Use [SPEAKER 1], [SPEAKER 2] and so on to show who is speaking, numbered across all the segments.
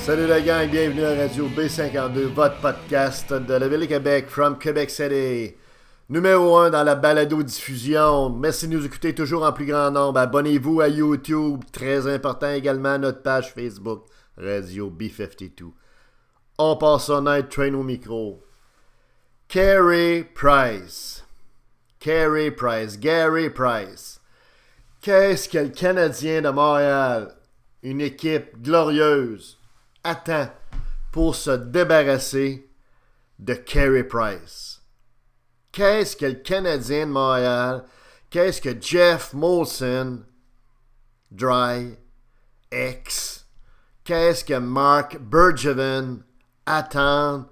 [SPEAKER 1] Salut la gang, bienvenue à Radio B52, votre podcast de la Ville de Québec, from Québec City. Numéro 1 dans la balado-diffusion. Merci de nous écouter toujours en plus grand nombre. Abonnez-vous à YouTube, très important également à notre page Facebook, Radio B52. On passe au Night Train au micro. Gary Price. Gary Price. Qu'est-ce que le Canadien de Montréal, une équipe glorieuse, attend pour se débarrasser de Gary Price? Qu'est-ce que le Canadien de Montréal, qu'est-ce que Jeff Molson, Dry, X, qu'est-ce que Mark Bergevin attendent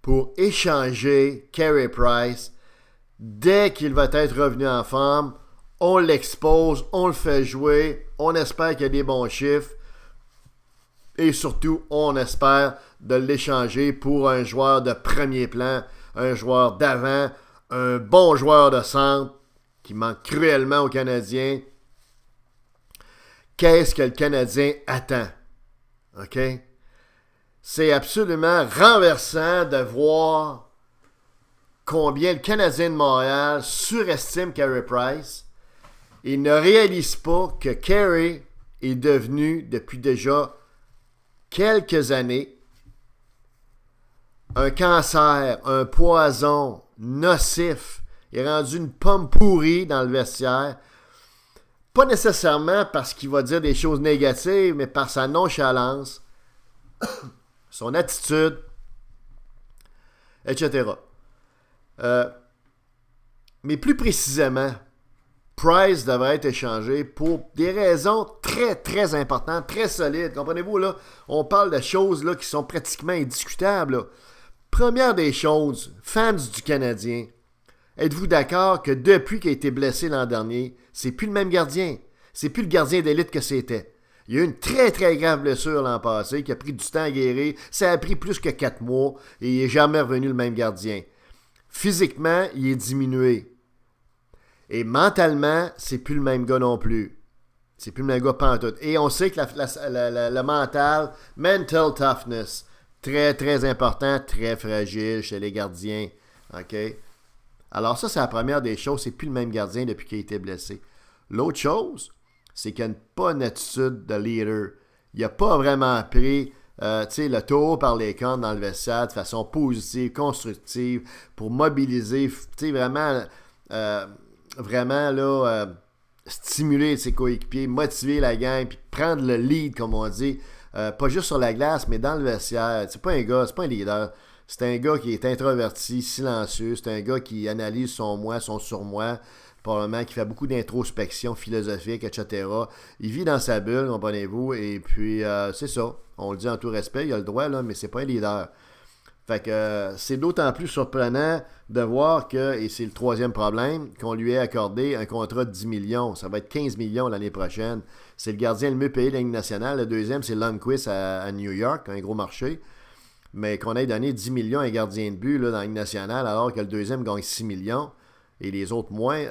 [SPEAKER 1] pour échanger Gary Price? Dès qu'il va être revenu en forme, on l'expose, on le fait jouer, on espère qu'il y a des bons chiffres et surtout, on espère de l'échanger pour un joueur de premier plan, un joueur d'avant, un bon joueur de centre qui manque cruellement aux Canadiens. Qu'est-ce que le Canadien attend? OK? C'est absolument renversant de voir combien le Canadien de Montréal surestime Gary Price et ne réalise pas que Gary est devenu, depuis déjà quelques années, un cancer, un poison nocif. Il est rendu une pomme pourrie dans le vestiaire. Pas nécessairement parce qu'il va dire des choses négatives, mais par sa nonchalance, son attitude, etc. Mais plus précisément, Price devrait être échangé pour des raisons très, très importantes, très solides. Comprenez-vous, là? On parle de choses là, qui sont pratiquement indiscutables. Là. Première des choses, fans du Canadien, êtes-vous d'accord que depuis qu'il a été blessé l'an dernier, c'est plus le même gardien? C'est plus le gardien d'élite que c'était. Il y a eu une très, très grave blessure l'an passé qui a pris du temps à guérir. Ça a pris plus que 4 mois et il n'est jamais revenu le même gardien. Physiquement, il est diminué. Et mentalement, c'est plus le même gars non plus. C'est plus le même gars pantoute. Et on sait que le mental toughness, très, très important, très fragile chez les gardiens. OK? Alors ça, c'est la première des choses. C'est plus le même gardien depuis qu'il a été blessé. L'autre chose, c'est qu'il n'a pas une attitude de leader. Il n'a pas vraiment pris le taureau par les cornes dans le vestiaire de façon positive, constructive, pour mobiliser, vraiment là, stimuler ses coéquipiers, motiver la gang, puis prendre le lead, comme on dit, pas juste sur la glace, mais dans le vestiaire. C'est pas un gars, c'est pas un leader. C'est un gars qui est introverti, silencieux. C'est un gars qui analyse son moi, son surmoi, probablement qui fait beaucoup d'introspection philosophique, etc. Il vit dans sa bulle, comprenez-vous, et puis c'est ça. On le dit en tout respect, il a le droit, là, mais c'est pas un leader. Fait que c'est d'autant plus surprenant de voir que, et c'est le troisième problème, qu'on lui ait accordé un contrat de 10 millions. Ça va être 15 millions l'année prochaine. C'est le gardien le mieux payé de la Ligue nationale. Le deuxième, c'est Lundqvist à New York, un gros marché. Mais qu'on ait donné 10 millions à un gardien de but là, dans la Ligue nationale, alors que le deuxième gagne 6 millions et les autres moins,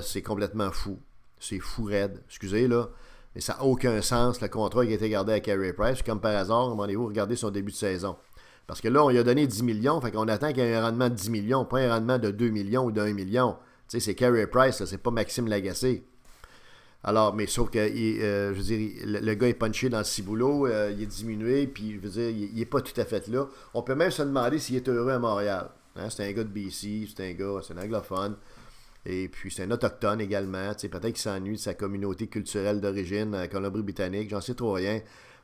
[SPEAKER 1] c'est complètement fou. C'est fou raide. Excusez, là. Mais ça n'a aucun sens, le contrat qui a été gardé à Gary Price. Comme par hasard, demandez-vous, regardez son début de saison. Parce que là, on lui a donné 10 millions, fait qu'on attend qu'il y ait un rendement de 10 millions, pas un rendement de 2 millions ou de 1 million. Tu sais, c'est Gary Price, là, c'est pas Maxime Lagacé. Alors, mais sauf que, je veux dire, le gars est punché dans le ciboulot, il est diminué, puis je veux dire, il n'est pas tout à fait là. On peut même se demander s'il est heureux à Montréal. Hein, c'est un gars de BC, c'est un anglophone, et puis c'est un autochtone également. Tu sais, peut-être qu'il s'ennuie de sa communauté culturelle d'origine, Colombie-Britannique, j'en sais trop rien.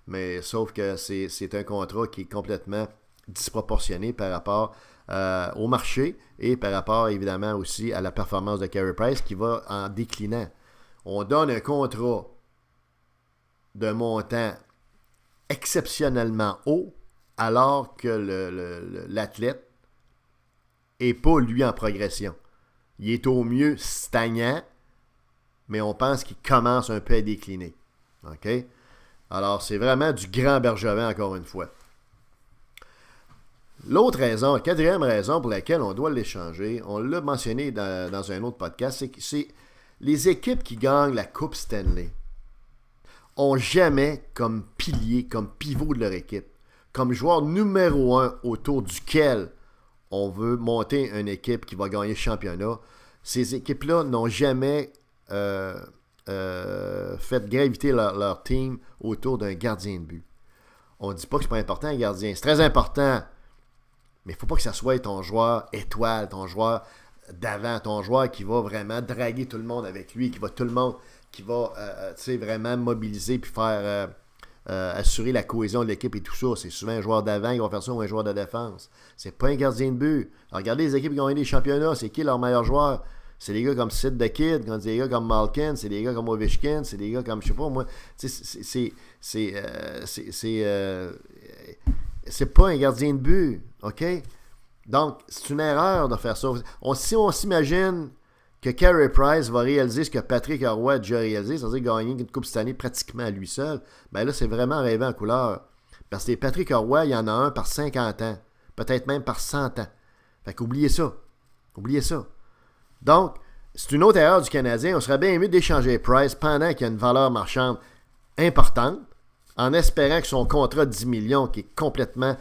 [SPEAKER 1] Mais sauf que c'est un contrat qui est complètement disproportionné par rapport au marché et par rapport évidemment aussi à la performance de Gary Price qui va en déclinant. On donne un contrat d'un montant exceptionnellement haut alors que l'athlète n'est pas lui en progression. Il est au mieux stagnant, mais on pense qu'il commence un peu à décliner. OK? Alors, c'est vraiment du grand Bergevin, encore une fois. L'autre raison, la quatrième raison pour laquelle on doit l'échanger, on l'a mentionné dans un autre podcast, c'est que c'est les équipes qui gagnent la Coupe Stanley ont jamais comme pilier, comme pivot de leur équipe, comme joueur numéro 1 autour duquel on veut monter une équipe qui va gagner le championnat, ces équipes-là n'ont jamais fait graviter leur team autour d'un gardien de but. On ne dit pas que c'est pas important un gardien. C'est très important. Mais il ne faut pas que ça soit ton joueur étoile, ton joueur d'avant, ton joueur qui va vraiment draguer tout le monde avec lui, qui va vraiment mobiliser puis faire assurer la cohésion de l'équipe et tout ça. C'est souvent un joueur d'avant qui va faire ça ou un joueur de défense. C'est pas un gardien de but. Alors, regardez les équipes qui ont gagné des championnats. C'est qui leur meilleur joueur? C'est des gars comme Sid the Kid, c'est des gars comme Malkin, c'est des gars comme Ovechkin, c'est des gars comme, je sais pas moi, c'est pas un gardien de but, OK? Donc, c'est une erreur de faire ça. Si on s'imagine que Carey Price va réaliser ce que Patrick Roy a déjà réalisé, c'est-à-dire gagner une coupe cette année pratiquement à lui seul, ben là, c'est vraiment rêvé en couleur. Parce que Patrick Roy, il y en a un par 50 ans, peut-être même par 100 ans. Fait qu'oubliez ça. Oubliez ça. Donc, c'est une autre erreur du Canadien. On serait bien mieux d'échanger Price pendant qu'il y a une valeur marchande importante, en espérant que son contrat de 10 millions, qui est complètement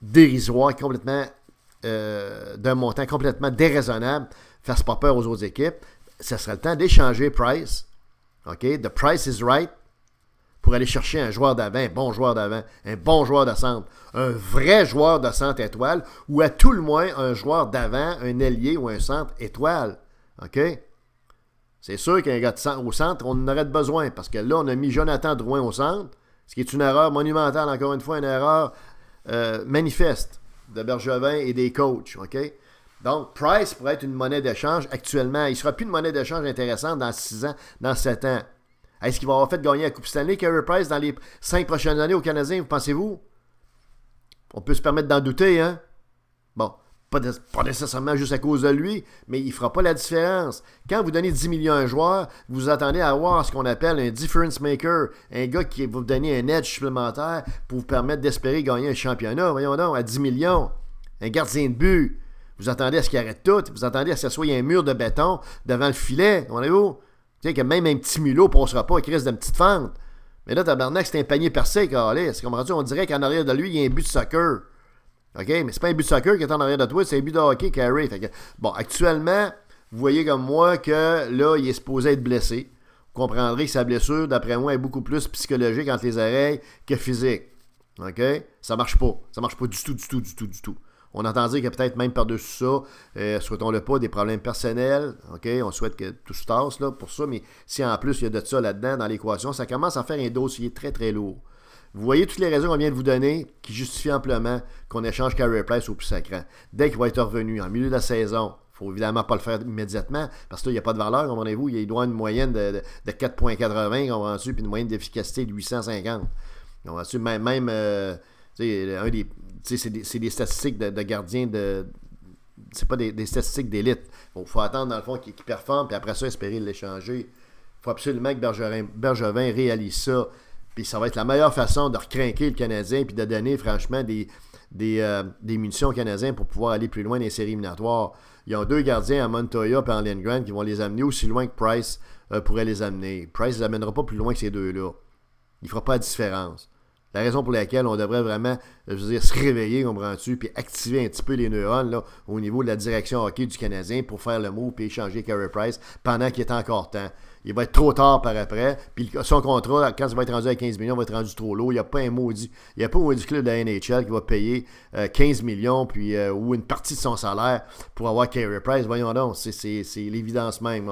[SPEAKER 1] dérisoire, complètement d'un montant complètement déraisonnable, fasse pas peur aux autres équipes, ça serait le temps d'échanger Price. OK? The price is right. Pour aller chercher un joueur d'avant, un bon joueur d'avant, un bon joueur de centre, un vrai joueur de centre étoile, ou à tout le moins un joueur d'avant, un ailier ou un centre étoile. OK? C'est sûr qu'un gars au centre, on en aurait besoin, parce que là, on a mis Jonathan Drouin au centre, ce qui est une erreur monumentale, encore une fois, une erreur manifeste de Bergevin et des coachs. OK? Donc, Price pourrait être une monnaie d'échange actuellement. Il ne sera plus une monnaie d'échange intéressante dans 6 ans, dans 7 ans. Est-ce qu'il va avoir fait gagner la Coupe Stanley, Carey Price, dans les 5 prochaines années au Canadien, vous pensez-vous? On peut se permettre d'en douter, hein? Bon, pas nécessairement juste à cause de lui, mais il ne fera pas la différence. Quand vous donnez 10 millions à un joueur, vous attendez à avoir ce qu'on appelle un difference maker, un gars qui va vous donner un edge supplémentaire pour vous permettre d'espérer gagner un championnat. Voyons donc, à 10 millions, un gardien de but. Vous attendez à ce qu'il arrête tout, vous attendez à ce que ce soit un mur de béton devant le filet, comprenez-vous? Tu sais que même un petit mulot ne passera pas, il crise d'une petite fente. Mais là, tabarnak, c'est un panier percé, c'est comme on dirait qu'en arrière de lui, il y a un but de soccer. OK? Mais c'est pas un but de soccer qui est en arrière de toi, c'est un but de hockey, Carey. Bon, actuellement, vous voyez comme moi que là, il est supposé être blessé. Vous comprendrez que sa blessure, d'après moi, est beaucoup plus psychologique entre les oreilles que physique. OK? Ça marche pas. Ça marche pas du tout. On entend dire que peut-être même par-dessus ça, souhaitons-le pas, des problèmes personnels. OK? On souhaite que tout se tasse là, pour ça, mais si en plus il y a de ça là-dedans dans l'équation, ça commence à faire un dossier très très lourd. Vous voyez toutes les raisons qu'on vient de vous donner qui justifient amplement qu'on échange Carey Price au plus sacrant. Dès qu'il va être revenu en milieu de la saison, il ne faut évidemment pas le faire immédiatement parce que là, il n'y a pas de valeur, comprenez-vous. Il doit avoir une moyenne de 4,80, comprends-tu, puis une moyenne d'efficacité de 850. Comprends-tu, même c'est des statistiques de gardiens de. C'est pas des statistiques d'élite. Il faut attendre, dans le fond, qu'il performe, puis après ça, espérer l'échanger. Il faut absolument que Bergevin réalise ça. Puis ça va être la meilleure façon de recrinquer le Canadien, puis de donner, franchement, des munitions aux Canadiens pour pouvoir aller plus loin dans les séries éliminatoires. Ils ont 2 gardiens à Montoya et en Lindgren qui vont les amener aussi loin que Price pourrait les amener. Price ne les amènera pas plus loin que ces deux-là. Il ne fera pas la différence. La raison pour laquelle on devrait vraiment, se réveiller, comprends-tu, puis activer un petit peu les neurones là, au niveau de la direction hockey du Canadien pour faire le move et échanger Carey Price pendant qu'il est encore temps. Il va être trop tard par après, puis son contrat, quand il va être rendu à 15 millions, va être rendu trop lourd. Il n'y a pas un maudit club de la NHL qui va payer 15 millions puis, ou une partie de son salaire pour avoir Carey Price. Voyons donc, c'est l'évidence même.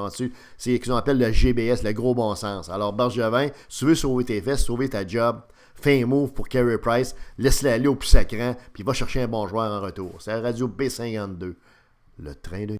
[SPEAKER 1] C'est ce qu'on appelle le GBS, le gros bon sens. Alors, Bergevin, si tu veux sauver tes fesses, sauver ta job, fais un move pour Carey Price, laisse-le aller au plus sacrant, puis va chercher un bon joueur en retour. C'est la radio B52, le train de